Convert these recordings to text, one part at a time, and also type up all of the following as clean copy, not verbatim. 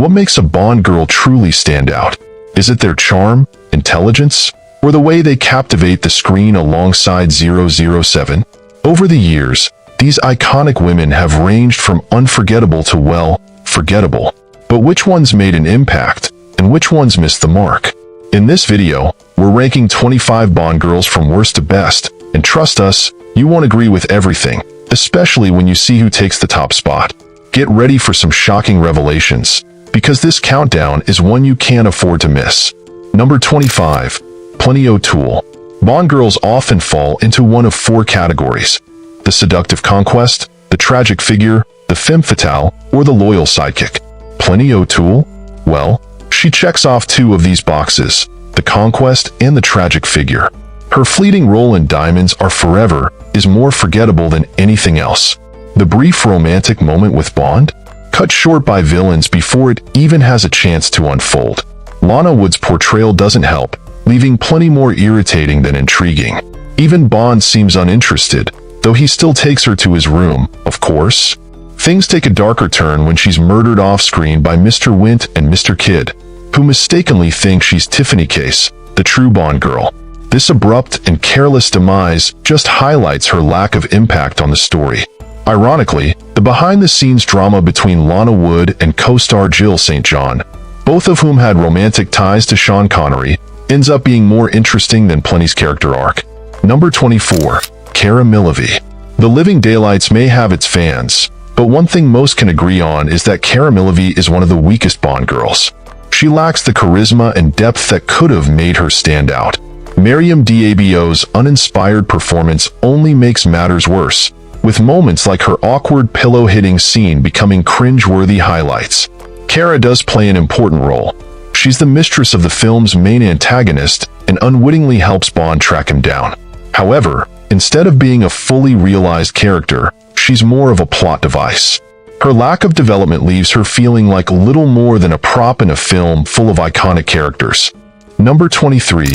What makes a Bond girl truly stand out? Is it their charm, intelligence, or the way they captivate the screen alongside 007? Over the years, these iconic women have ranged from unforgettable to, well, forgettable. But which ones made an impact, and which ones missed the mark? In this video, we're ranking 25 Bond girls from worst to best, and trust us, you won't agree with everything, especially when you see who takes the top spot. Get ready for some shocking revelations, because this countdown is one you can't afford to miss. Number 25. Plento Tool. Bond girls often fall into one of four categories: the seductive conquest, the tragic figure, the femme fatale, or the loyal sidekick. Plento Tool? Well, she checks off two of these boxes, the conquest and the tragic figure. Her fleeting role in Diamonds Are Forever is more forgettable than anything else. The brief romantic moment with Bond? Cut short by villains before it even has a chance to unfold. Lana Wood's portrayal doesn't help, leaving plenty more irritating than intriguing. Even Bond seems uninterested, though he still takes her to his room, of course. Things take a darker turn when she's murdered off-screen by Mr. Wint and Mr. Kidd, who mistakenly think she's Tiffany Case, the true Bond girl. This abrupt and careless demise just highlights her lack of impact on the story. Ironically, the behind-the-scenes drama between Lana Wood and co-star Jill St. John, both of whom had romantic ties to Sean Connery, ends up being more interesting than Plenty's character arc. Number 24. Caram Milikov. The Living Daylights may have its fans, but one thing most can agree on is that Caram Milikov is one of the weakest Bond girls. She lacks the charisma and depth that could have made her stand out. Miriam D'Abio's uninspired performance only makes matters worse, with moments like her awkward pillow-hitting scene becoming cringe-worthy highlights. Cara does play an important role. She's the mistress of the film's main antagonist and unwittingly helps Bond track him down. However, instead of being a fully realized character, she's more of a plot device. Her lack of development leaves her feeling like little more than a prop in a film full of iconic characters. Number 23.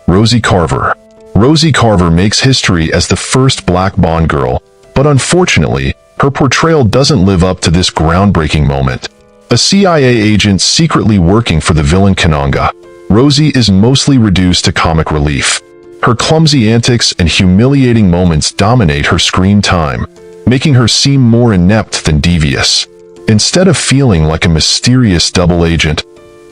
Rosie Carver. Rosie Carver makes history as the first black Bond girl, but unfortunately, her portrayal doesn't live up to this groundbreaking moment. A CIA agent secretly working for the villain Kananga, Rosie is mostly reduced to comic relief. Her clumsy antics and humiliating moments dominate her screen time, making her seem more inept than devious. Instead of feeling like a mysterious double agent,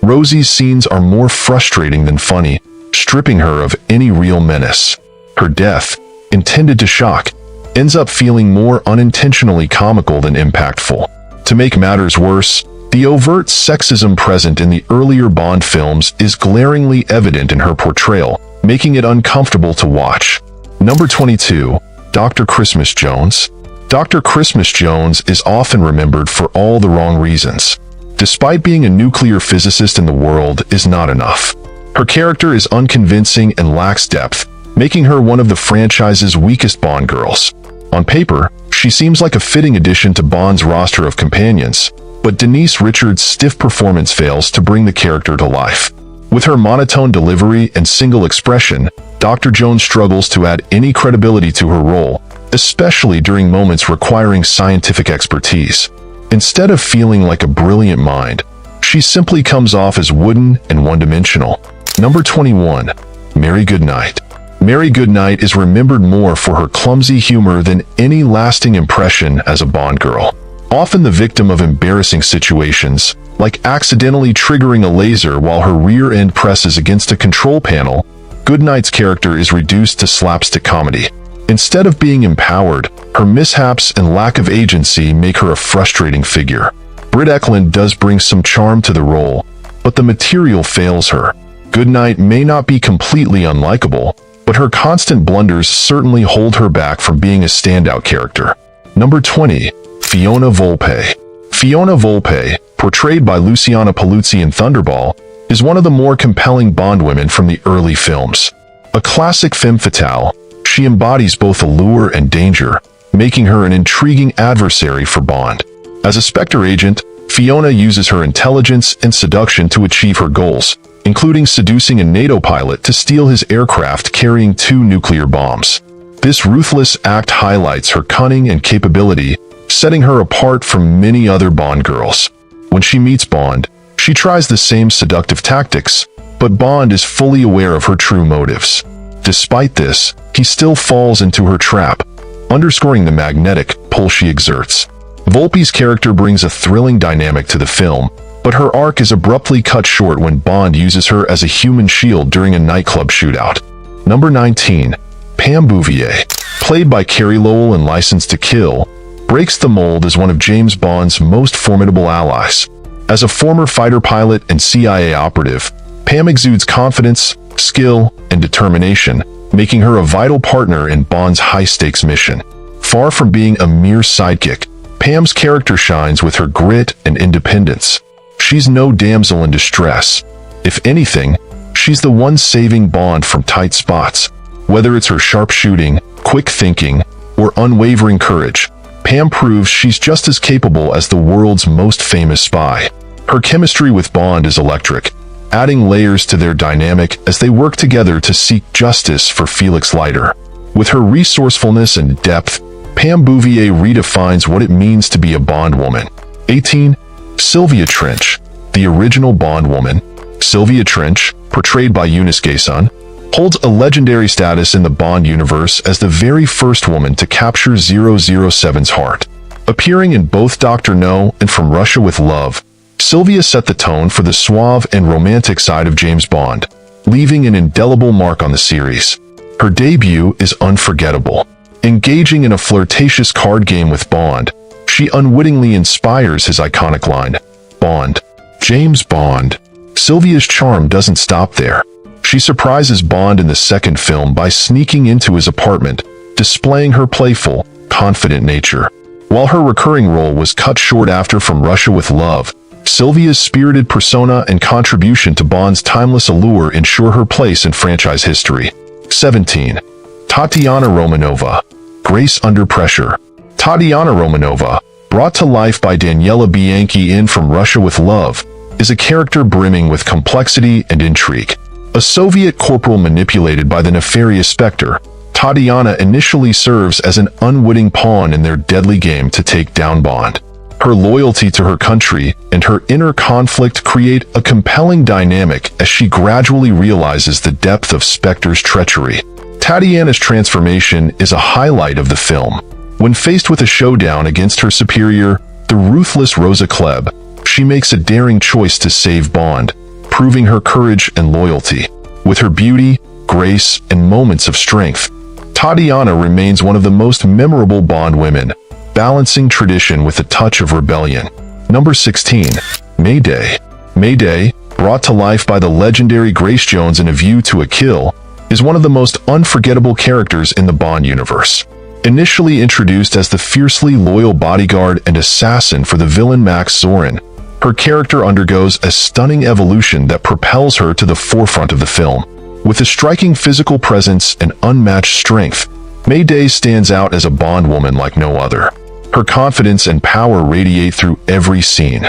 Rosie's scenes are more frustrating than funny, stripping her of any real menace. Her death, intended to shock, ends up feeling more unintentionally comical than impactful. To make matters worse, the overt sexism present in the earlier Bond films is glaringly evident in her portrayal, making it uncomfortable to watch. Number 22. Dr. Christmas Jones. Dr. Christmas Jones is often remembered for all the wrong reasons. Despite being a nuclear physicist in the world is not enough. Her character is unconvincing and lacks depth, making her one of the franchise's weakest Bond girls. On paper, she seems like a fitting addition to Bond's roster of companions, but Denise Richards' stiff performance fails to bring the character to life. With her monotone delivery and single expression, Dr. Jones struggles to add any credibility to her role, especially during moments requiring scientific expertise. Instead of feeling like a brilliant mind, she simply comes off as wooden and one-dimensional. Number 21. Mary Goodnight. Mary Goodnight is remembered more for her clumsy humor than any lasting impression as a Bond girl. Often the victim of embarrassing situations, like accidentally triggering a laser while her rear end presses against a control panel, Goodnight's character is reduced to slapstick comedy. Instead of being empowered, her mishaps and lack of agency make her a frustrating figure. Britt Ekland does bring some charm to the role, but the material fails her. Goodnight may not be completely unlikable, but her constant blunders certainly hold her back from being a standout character. Number 20. Fiona Vulpe. Fiona Vulpe, portrayed by Luciana Paluzzi in Thunderball, is one of the more compelling Bond women from the early films. A classic femme fatale, she embodies both allure and danger, making her an intriguing adversary for Bond. As a Spectre agent, Fiona uses her intelligence and seduction to achieve her goals, including seducing a NATO pilot to steal his aircraft carrying 2 nuclear bombs. This ruthless act highlights her cunning and capability, setting her apart from many other Bond girls. When she meets Bond, She tries the same seductive tactics, but Bond is fully aware of her true motives. Despite this, he still falls into her trap, underscoring the magnetic pull she exerts. Vulpe's character brings a thrilling dynamic to the film, but her arc is abruptly cut short when Bond uses her as a human shield during a nightclub shootout. Number 19. Pam Bouvier, played by Carey Lowell in License to Kill, breaks the mold as one of James Bond's most formidable allies. As a former fighter pilot and CIA operative, Pam exudes confidence, skill, and determination, making her a vital partner in Bond's high-stakes mission. Far from being a mere sidekick, Pam's character shines with her grit and independence. She's no damsel in distress. If anything, she's the one saving Bond from tight spots. Whether it's her sharp shooting, quick thinking, or unwavering courage, Pam proves she's just as capable as the world's most famous spy. Her chemistry with Bond is electric, adding layers to their dynamic as they work together to seek justice for Felix Leiter. With her resourcefulness and depth, Pam Bouvier redefines what it means to be a Bond woman. 18. Sylvia Trench, the original Bond woman. Sylvia Trench, portrayed by Eunice Gayson, holds a legendary status in the Bond universe as the very first woman to capture 007's heart. Appearing in both Dr. No and From Russia with Love, Sylvia set the tone for the suave and romantic side of James Bond, leaving an indelible mark on the series. Her debut is unforgettable. Engaging in a flirtatious card game with Bond, she unwittingly inspires his iconic line, "Bond, James Bond." Sylvia's charm doesn't stop there. She surprises Bond in the second film by sneaking into his apartment, displaying her playful, confident nature. While her recurring role was cut short after From Russia with Love, Sylvia's spirited persona and contribution to Bond's timeless allure ensure her place in franchise history. 17. Tatiana Romanova, Grace Under Pressure. Tatiana Romanova, brought to life by Daniela Bianchi in From Russia with Love, is a character brimming with complexity and intrigue. A Soviet corporal manipulated by the nefarious Spectre, Tatiana initially serves as an unwitting pawn in their deadly game to take down Bond. Her loyalty to her country and her inner conflict create a compelling dynamic as she gradually realizes the depth of Spectre's treachery. Tatiana's transformation is a highlight of the film. When faced with a showdown against her superior, the ruthless Rosa Klebb, she makes a daring choice to save Bond, proving her courage and loyalty. With her beauty, grace, and moments of strength, Tatiana remains one of the most memorable Bond women, balancing tradition with a touch of rebellion. Number 16. Mayday. Mayday, brought to life by the legendary Grace Jones in A View to a Kill, is one of the most unforgettable characters in the Bond universe. Initially introduced as the fiercely loyal bodyguard and assassin for the villain Max Zorin, her character undergoes a stunning evolution that propels her to the forefront of the film. With a striking physical presence and unmatched strength, Mayday stands out as a Bond woman like no other. Her confidence and power radiate through every scene.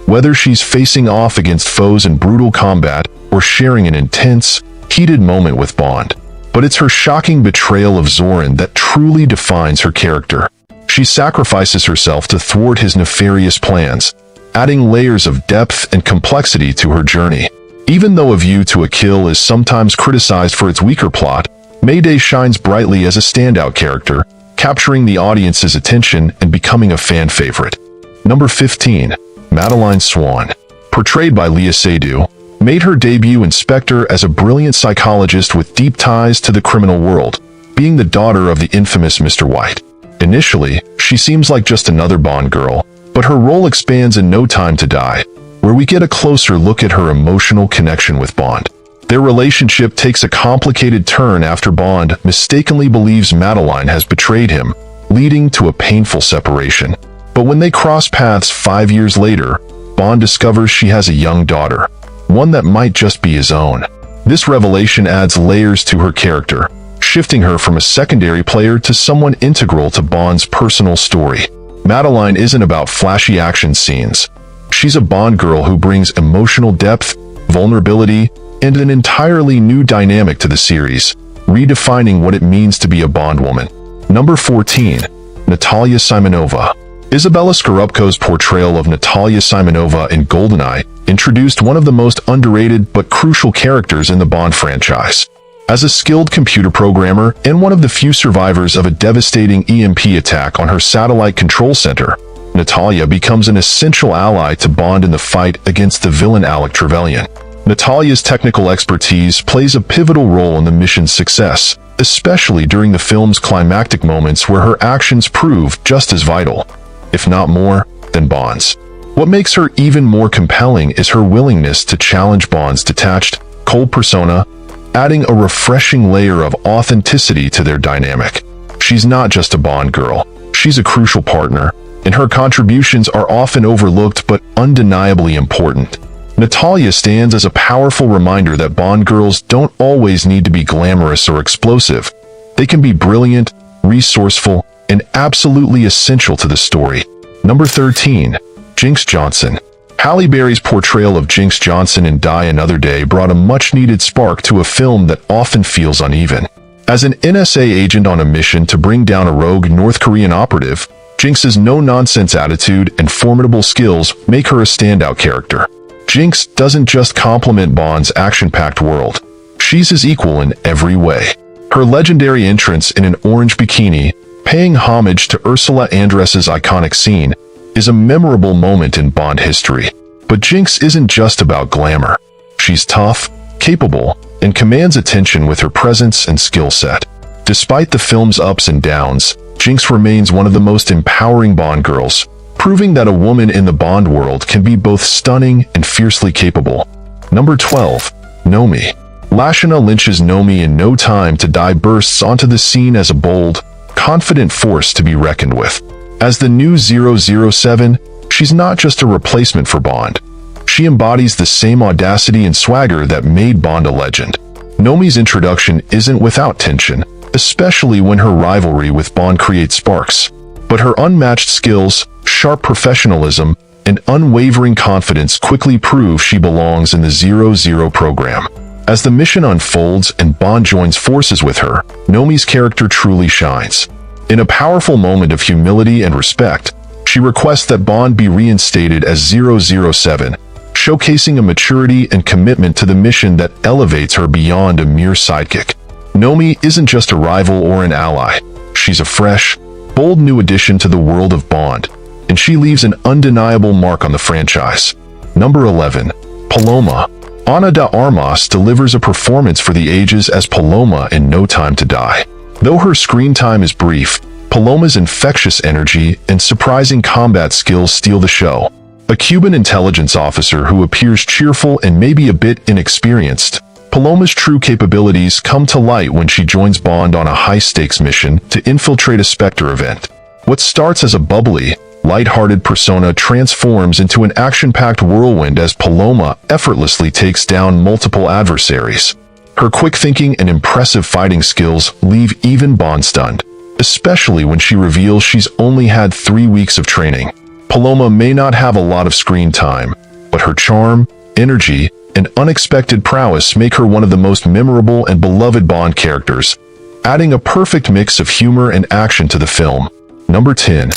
Whether she's facing off against foes in brutal combat or sharing an intense, heated moment with Bond. But it's her shocking betrayal of Zorin that truly defines her character. She sacrifices herself to thwart his nefarious plans, adding layers of depth and complexity to her journey. Even though A View to a Kill is sometimes criticized for its weaker plot, Mayday shines brightly as a standout character, capturing the audience's attention and becoming a fan favorite. Number 15. Madeline Swan, portrayed by Leah Seydoux, made her debut in Spectre as a brilliant psychologist with deep ties to the criminal world, being the daughter of the infamous Mr. White. Initially, she seems like just another Bond girl, but her role expands in No Time to Die, where we get a closer look at her emotional connection with Bond. Their relationship takes a complicated turn after Bond mistakenly believes Madeline has betrayed him, leading to a painful separation. But when they cross paths 5 years later, Bond discovers she has a young daughter, one that might just be his own. This revelation adds layers to her character, shifting her from a secondary player to someone integral to Bond's personal story. Madeline isn't about flashy action scenes. She's a Bond girl who brings emotional depth, vulnerability, and an entirely new dynamic to the series, redefining what it means to be a Bond woman. Number 14. Natalia Simonova. Isabella Scorupco's portrayal of Natalia Simonova in Goldeneye introduced one of the most underrated but crucial characters in the Bond franchise. As a skilled computer programmer and one of the few survivors of a devastating EMP attack on her satellite control center, Natalia becomes an essential ally to Bond in the fight against the villain Electra King. Natalia's technical expertise plays a pivotal role in the mission's success, especially during the film's climactic moments where her actions prove just as vital, if not more, than Bond's. What makes her even more compelling is her willingness to challenge Bond's detached, cold persona, adding a refreshing layer of authenticity to their dynamic. She's not just a Bond girl, she's a crucial partner, and her contributions are often overlooked but undeniably important. Natalia stands as a powerful reminder that Bond girls don't always need to be glamorous or explosive. They can be brilliant, resourceful, and absolutely essential to the story. Number 13. Jinx Johnson. Halle Berry's portrayal of Jinx Johnson in Die Another Day brought a much-needed spark to a film that often feels uneven. As an NSA agent on a mission to bring down a rogue North Korean operative, Jinx's no-nonsense attitude and formidable skills make her a standout character. Jinx doesn't just complement Bond's action-packed world. She's his equal in every way. Her legendary entrance in an orange bikini, paying homage to Ursula Andress's iconic scene, is a memorable moment in Bond history. But Jinx isn't just about glamour. She's tough, capable, and commands attention with her presence and skill set. Despite the film's ups and downs, Jinx remains one of the most empowering Bond girls, proving that a woman in the Bond world can be both stunning and fiercely capable. Number 12. Nomi. Lashana Lynch's Nomi in No Time to Die bursts onto the scene as a bold, confident force to be reckoned with. As the new 007, she's not just a replacement for Bond. She embodies the same audacity and swagger that made Bond a legend. Nomi's introduction isn't without tension, especially when her rivalry with Bond creates sparks. But her unmatched skills, sharp professionalism, and unwavering confidence quickly prove she belongs in the 00 program. As the mission unfolds and Bond joins forces with her, Nomi's character truly shines. In a powerful moment of humility and respect, she requests that Bond be reinstated as 007, showcasing a maturity and commitment to the mission that elevates her beyond a mere sidekick. Nomi isn't just a rival or an ally. She's a fresh, bold new addition to the world of Bond, and she leaves an undeniable mark on the franchise. Number 11. Paloma. Ana de Armas delivers a performance for the ages as Paloma in No Time to Die. Though her screen time is brief, Paloma's infectious energy and surprising combat skills steal the show. A Cuban intelligence officer who appears cheerful and maybe a bit inexperienced, Paloma's true capabilities come to light when she joins Bond on a high-stakes mission to infiltrate a Spectre event. What starts as a bubbly, light-hearted persona transforms into an action-packed whirlwind as Paloma effortlessly takes down multiple adversaries. Her quick thinking and impressive fighting skills leave even Bond stunned, especially when she reveals she's only had 3 weeks of training. Paloma may not have a lot of screen time, but her charm, energy, and unexpected prowess make her one of the most memorable and beloved Bond characters, adding a perfect mix of humor and action to the film. Number 10.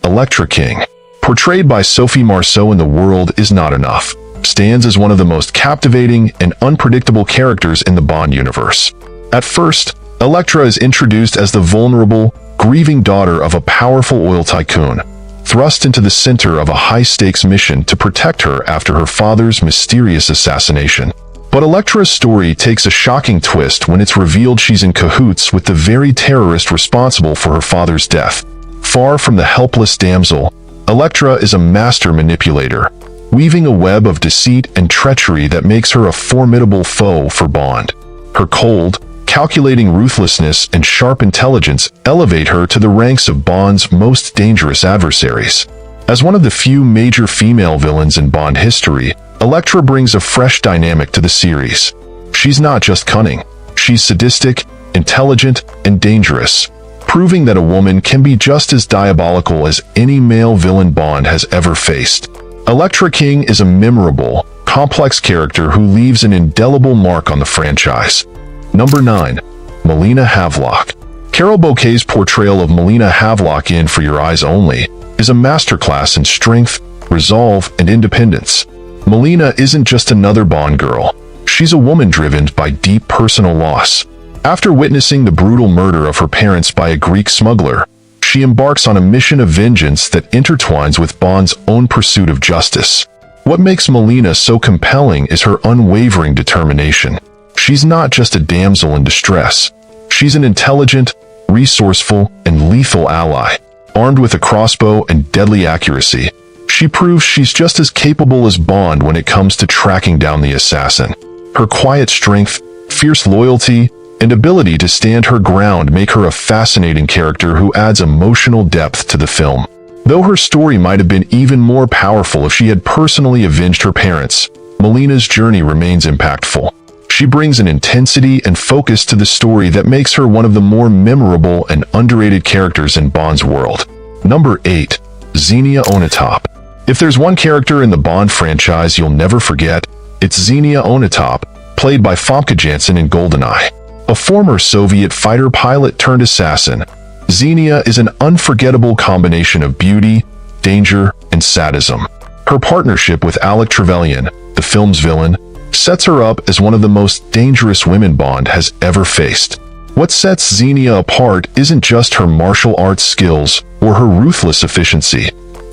Electra King. Portrayed by Sophie Marceau in The World Is Not Enough, stands as one of the most captivating and unpredictable characters in the Bond universe. At first, Electra is introduced as the vulnerable, grieving daughter of a powerful oil tycoon, thrust into the center of a high-stakes mission to protect her after her father's mysterious assassination. But Electra's story takes a shocking twist when it's revealed she's in cahoots with the very terrorist responsible for her father's death. Far from the helpless damsel, Electra is a master manipulator, weaving a web of deceit and treachery that makes her a formidable foe for Bond. Her cold, calculating ruthlessness and sharp intelligence elevate her to the ranks of Bond's most dangerous adversaries. As one of the few major female villains in Bond history, Electra brings a fresh dynamic to the series. She's not just cunning, she's sadistic, intelligent, and dangerous, proving that a woman can be just as diabolical as any male villain Bond has ever faced. Electra King is a memorable, complex character who leaves an indelible mark on the franchise. Number 9. Molina Havlock. Carol Bouquet's portrayal of Molina Havlock in For Your Eyes Only is a masterclass in strength, resolve, and independence. Molina isn't just another Bond girl. She's a woman driven by deep personal loss. After witnessing the brutal murder of her parents by a Greek smuggler, she embarks on a mission of vengeance that intertwines with Bond's own pursuit of justice. What makes Molina so compelling is her unwavering determination. She's not just a damsel in distress. She's an intelligent, resourceful, and lethal ally. Armed with a crossbow and deadly accuracy, she proves she's just as capable as Bond when it comes to tracking down the assassin. Her quiet strength, fierce loyalty, and ability to stand her ground make her a fascinating character who adds emotional depth to the film. Though her story might have been even more powerful if she had personally avenged her parents, Molina's journey remains impactful. She brings an intensity and focus to the story that makes her one of the more memorable and underrated characters in Bond's world. Number 8. Zenia Onop. If there's one character in the Bond franchise you'll never forget, it's Zenia Onop, played by Famke Janssen in Goldeneye. A former Soviet fighter pilot turned assassin, Zenia is an unforgettable combination of beauty, danger, and sadism. Her partnership with Electra King, the film's villain, sets her up as one of the most dangerous women Bond has ever faced. What sets Zenia apart isn't just her martial arts skills or her ruthless efficiency.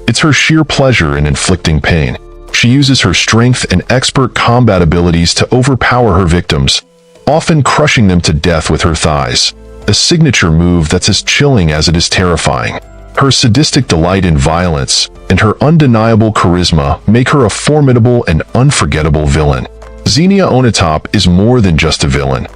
It's her sheer pleasure in inflicting pain. She uses her strength and expert combat abilities to overpower her victims, often crushing them to death with her thighs, a signature move that's as chilling as it is terrifying. Her sadistic delight in violence and her undeniable charisma make her a formidable and unforgettable villain. Zenia Onop is more than just a villain.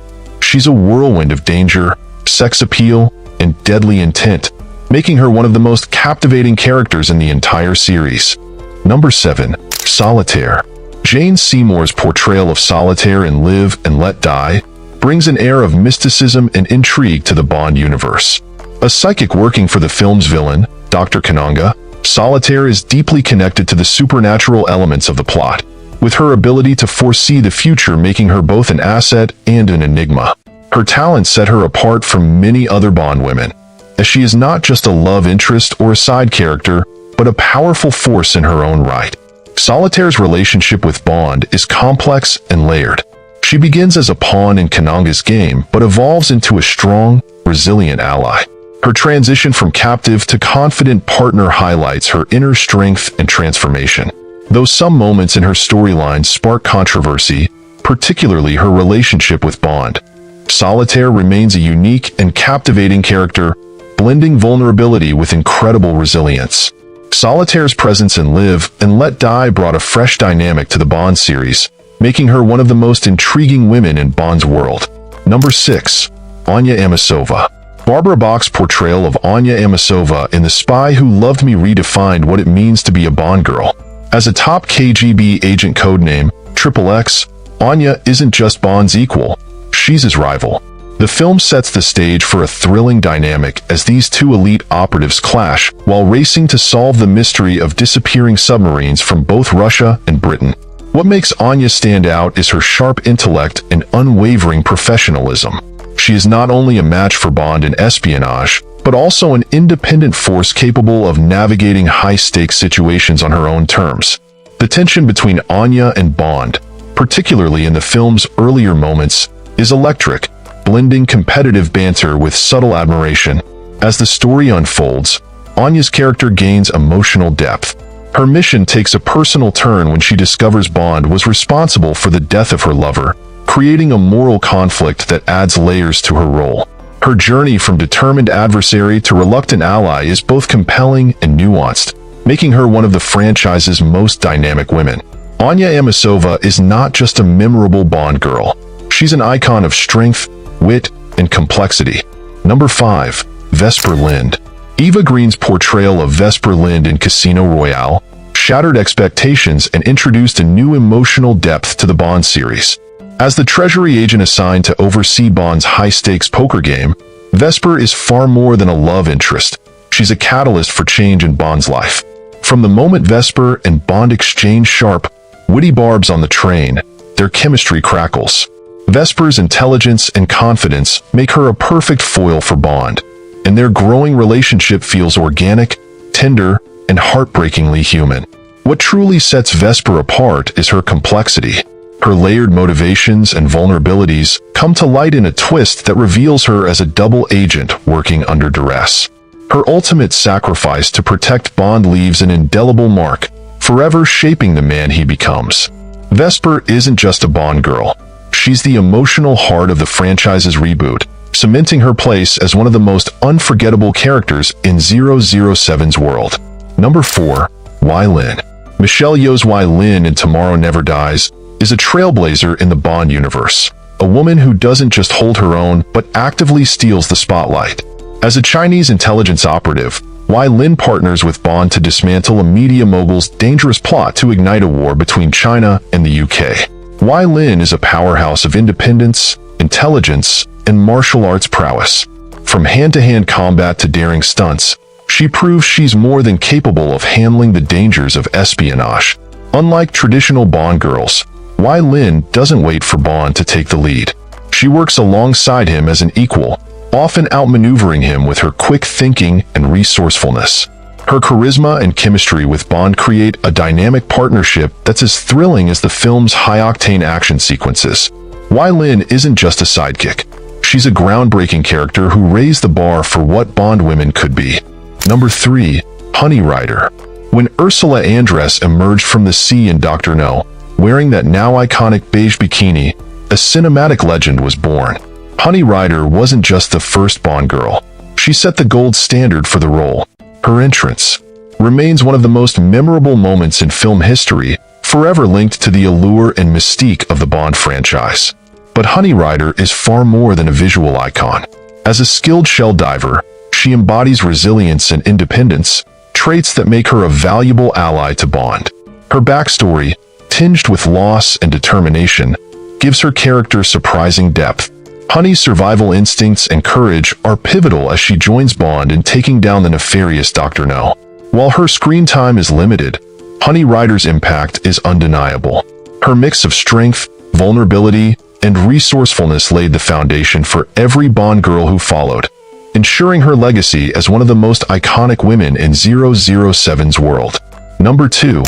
She's a whirlwind of danger, sex appeal, and deadly intent, making her one of the most captivating characters in the entire series. Number 7. Solitaire. Jane Seymour's portrayal of Solitaire in Live and Let Die brings an air of mysticism and intrigue to the Bond universe. A psychic working for the film's villain, Dr. Kananga, Solitaire is deeply connected to the supernatural elements of the plot, with her ability to foresee the future making her both an asset and an enigma. Her talents set her apart from many other Bond women, as she is not just a love interest or a side character, but a powerful force in her own right. Solitaire's relationship with Bond is complex and layered. She begins as a pawn in Kananga's game, but evolves into a strong, resilient ally. Her transition from captive to confident partner highlights her inner strength and transformation. Though some moments in her storyline spark controversy, particularly her relationship with Bond, Solitaire remains a unique and captivating character, blending vulnerability with incredible resilience. Solitaire's presence in Live and Let Die brought a fresh dynamic to the Bond series, making her one of the most intriguing women in Bond's world. Number 6. Anya Amasova. Barbara Bach's portrayal of Anya Amasova in The Spy Who Loved Me redefined what it means to be a Bond girl. As a top KGB agent codename, XXX, Anya isn't just Bond's equal, she's his rival. The film sets the stage for a thrilling dynamic as these two elite operatives clash while racing to solve the mystery of disappearing submarines from both Russia and Britain. What makes Anya stand out is her sharp intellect and unwavering professionalism. She is not only a match for Bond in espionage, but also an independent force capable of navigating high-stakes situations on her own terms. The tension between Anya and Bond, particularly in the film's earlier moments, is electric, blending competitive banter with subtle admiration. As the story unfolds, Anya's character gains emotional depth. Her mission takes a personal turn when she discovers Bond was responsible for the death of her lover, creating a moral conflict that adds layers to her role. Her journey from determined adversary to reluctant ally is both compelling and nuanced, making her one of the franchise's most dynamic women. Anya Amasova is not just a memorable Bond girl. She's an icon of strength, wit, and complexity. Number 5. Vesper Lind. Eva Green's portrayal of Vesper Lind in Casino Royale shattered expectations and introduced a new emotional depth to the Bond series. As the Treasury agent assigned to oversee Bond's high-stakes poker game, Vesper is far more than a love interest. She's a catalyst for change in Bond's life. From the moment Vesper and Bond exchange sharp, witty barbs on the train, their chemistry crackles. Vesper's intelligence and confidence make her a perfect foil for Bond, and their growing relationship feels organic, tender, and heartbreakingly human. What truly sets Vesper apart is her complexity. Her layered motivations and vulnerabilities come to light in a twist that reveals her as a double agent working under duress. Her ultimate sacrifice to protect Bond leaves an indelible mark, forever shaping the man he becomes. Vesper isn't just a Bond girl. She's the emotional heart of the franchise's reboot, cementing her place as one of the most unforgettable characters in 007's world. Number 4. Whylin. Michelle Yeoh's Whylin in Tomorrow Never Dies is a trailblazer in the Bond universe, a woman who doesn't just hold her own but actively steals the spotlight. As a Chinese intelligence operative, Whylin partners with Bond to dismantle a media mogul's dangerous plot to ignite a war between China and the UK. Whylin is a powerhouse of independence, intelligence, and martial arts prowess. From hand-to-hand combat to daring stunts, she proves she's more than capable of handling the dangers of espionage. Unlike traditional Bond girls, Whylin doesn't wait for Bond to take the lead. She works alongside him as an equal, often outmaneuvering him with her quick thinking and resourcefulness. Her charisma and chemistry with Bond create a dynamic partnership that's as thrilling as the film's high-octane action sequences. Whylin isn't just a sidekick. She's a groundbreaking character who raised the bar for what Bond women could be. Number 3. Honey Rider. When Ursula Andress emerged from the sea in Dr. No, wearing that now iconic beige bikini, a cinematic legend was born. Honey Rider wasn't just the first Bond girl. She set the gold standard for the role. Her entrance remains one of the most memorable moments in film history, forever linked to the allure and mystique of the Bond franchise. But Honey Rider is far more than a visual icon. As a skilled shell diver, she embodies resilience and independence, traits that make her a valuable ally to Bond. Her backstory, tinged with loss and determination, gives her character surprising depth. Honey's survival instincts and courage are pivotal as she joins Bond in taking down the nefarious Dr. No. While her screen time is limited, Honey Rider's impact is undeniable. Her mix of strength, vulnerability, and resourcefulness laid the foundation for every Bond girl who followed, ensuring her legacy as one of the most iconic women in 007's world. Number 2.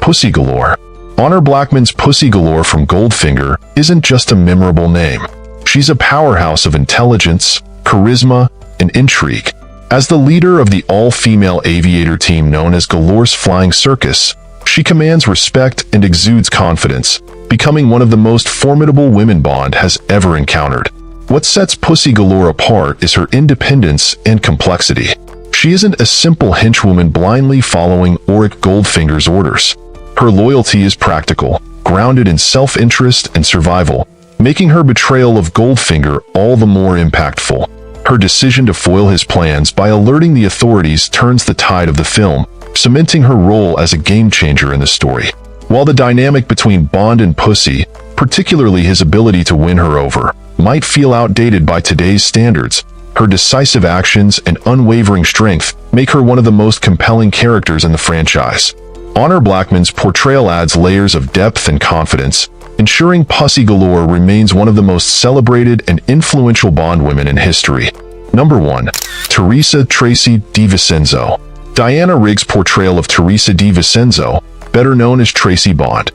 Pussy Galore. Honor Blackman's Pussy Galore from Goldfinger isn't just a memorable name. She's a powerhouse of intelligence, charisma, and intrigue. As the leader of the all-female aviator team known as Galore's Flying Circus, she commands respect and exudes confidence, becoming one of the most formidable women Bond has ever encountered. What sets Pussy Galore apart is her independence and complexity. She isn't a simple henchwoman blindly following Auric Goldfinger's orders. Her loyalty is practical, grounded in self-interest and survival, making her betrayal of Goldfinger all the more impactful. Her decision to foil his plans by alerting the authorities turns the tide of the film, cementing her role as a game-changer in the story. While the dynamic between Bond and Pussy, particularly his ability to win her over, might feel outdated by today's standards, her decisive actions and unwavering strength make her one of the most compelling characters in the franchise. Honor Blackman's portrayal adds layers of depth and confidence, ensuring Pussy Galore remains one of the most celebrated and influential Bond women in history. Number 1. Teresa Tracy DiVincenzo. Diana Rigg's portrayal of Teresa DiVincenzo, better known as Tracy Bond,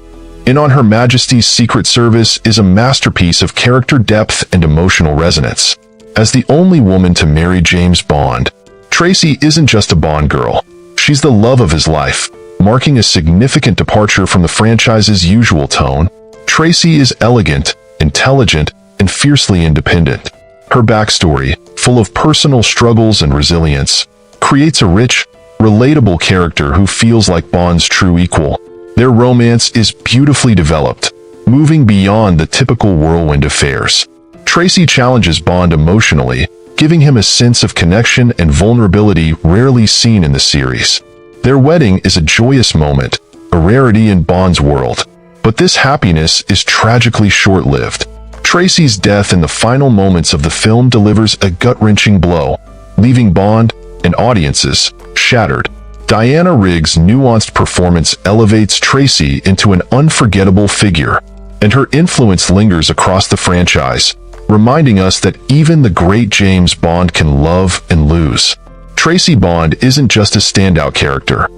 in On Her Majesty's Secret Service is a masterpiece of character depth and emotional resonance. As the only woman to marry James Bond, Tracy isn't just a Bond girl. She's the love of his life, marking a significant departure from the franchise's usual tone. Tracy is elegant, intelligent, and fiercely independent. Her backstory, full of personal struggles and resilience, creates a rich, relatable character who feels like Bond's true equal. Their romance is beautifully developed, moving beyond the typical whirlwind affairs. Tracy challenges Bond emotionally, giving him a sense of connection and vulnerability rarely seen in the series. Their wedding is a joyous moment, a rarity in Bond's world. But this happiness is tragically short-lived. Tracy's death in the final moments of the film delivers a gut-wrenching blow, leaving Bond and audiences shattered. Diana Rigg's nuanced performance elevates Tracy into an unforgettable figure, and her influence lingers across the franchise, reminding us that even the great James Bond can love and lose. Tracy Bond isn't just a standout character.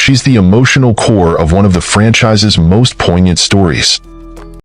she's the emotional core of one of the franchise's most poignant stories.